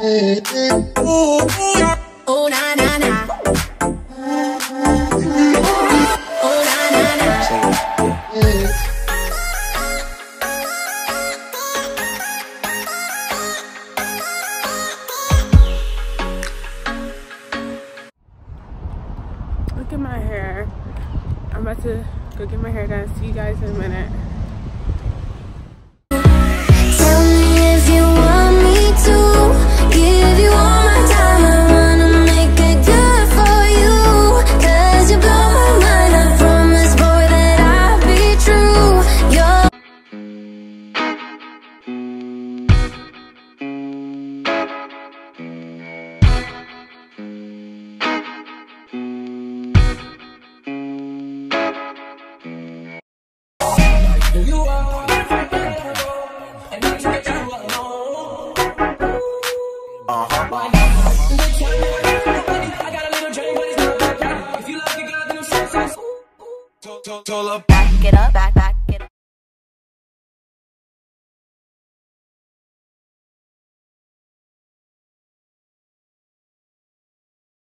Oh na na na. Oh na na na. Look at my hair. I'm about to go get my hair done. See you guys in a minute. Tell me if you want me to give you all my time. I wanna make it good for you, 'cause you blow my mind. I promise, boy, that I'll be true. You're back it up, back.